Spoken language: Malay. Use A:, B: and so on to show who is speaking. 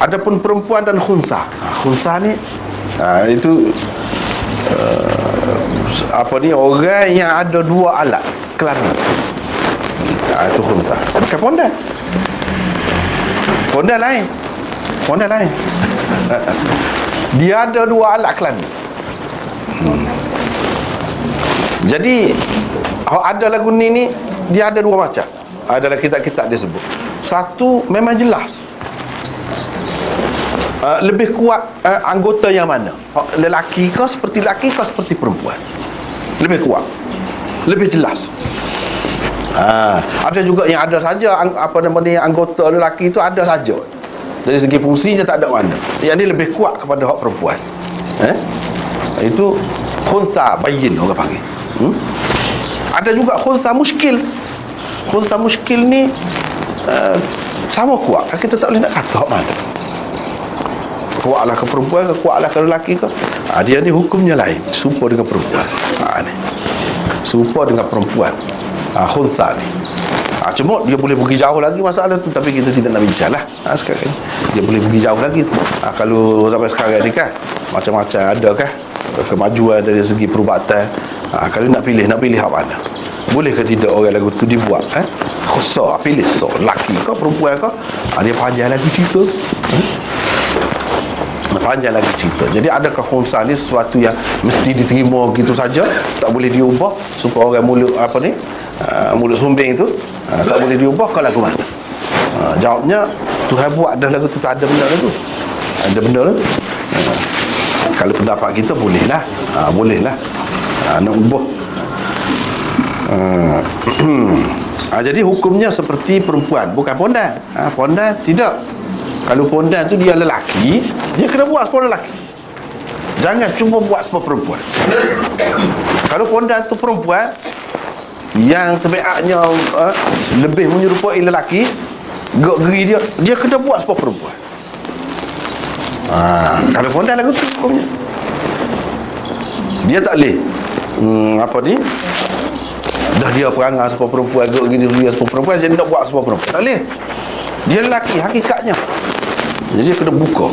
A: Adapun perempuan dan khunsa. Khunsa ni itu orang yang ada dua alat kelamin. Itu khunsa. Bukan pondan. Pondan lain. Dia ada dua alat kelamin. Jadi ada lagu ni dia ada dua macam. Adalah kitab-kitab dia sebut. Satu memang jelas, lebih kuat anggota yang mana, lelaki ke seperti lelaki ke seperti perempuan, lebih kuat, lebih jelas. Ada juga yang ada saja anggota lelaki itu ada saja, dari segi fungsinya tak ada mana. Yang ini lebih kuat kepada hak perempuan. Itu khunsa bayyin orang panggil. Ada juga khunsa muskil. Khunsa muskil ni sama kuat. Kita tak boleh nak kata hak mana, kuatlah ke perempuan ke kuatlah ke lelaki ke. Dia ni hukumnya lain, serupa dengan perempuan. Ni serupa dengan perempuan. Khunsa ni cuma dia boleh pergi jauh lagi masalah tu, tapi kita tidak nak bincang lah. Sekarang ni dia boleh pergi jauh lagi. Kalau sampai sekarang ni kan macam-macam ada kan kemajuan dari segi perubatan. Kalau nak pilih hak mana, boleh ke tidak orang lagu tu dibuat khusus pilih lelaki ke perempuan ke. Dia panjang lagi cerita. Panjang lagi cerita. Jadi adakah khunsa ni sesuatu yang mesti diterima gitu saja, tak boleh diubah supaya orang mulut mulut sumbing itu tak boleh diubah ke lagu mana? Jawabnya Tuhan buat dah lagu tu, tak ada benda tu. Ada benda tu. Kalau pendapat kita bolehlah. Bolehlah nak ubah. Jadi hukumnya seperti perempuan, bukan pondan. Pondan tidak. Kalau pondan tu dia lelaki, dia kena buat seperti lelaki. Jangan cuma buat seperti perempuan. Kalau pondan tu perempuan yang tabiatnya lebih menyerupai lelaki, geri dia kena buat seperti perempuan. Kalau pondan lagu tu hukumnya dia tak boleh dah dia perangai seperti perempuan, geri dia seperti perempuan, jadi nak buat seperti perempuan, tak boleh. Dia lelaki hakikatnya. Jadi dia kena buka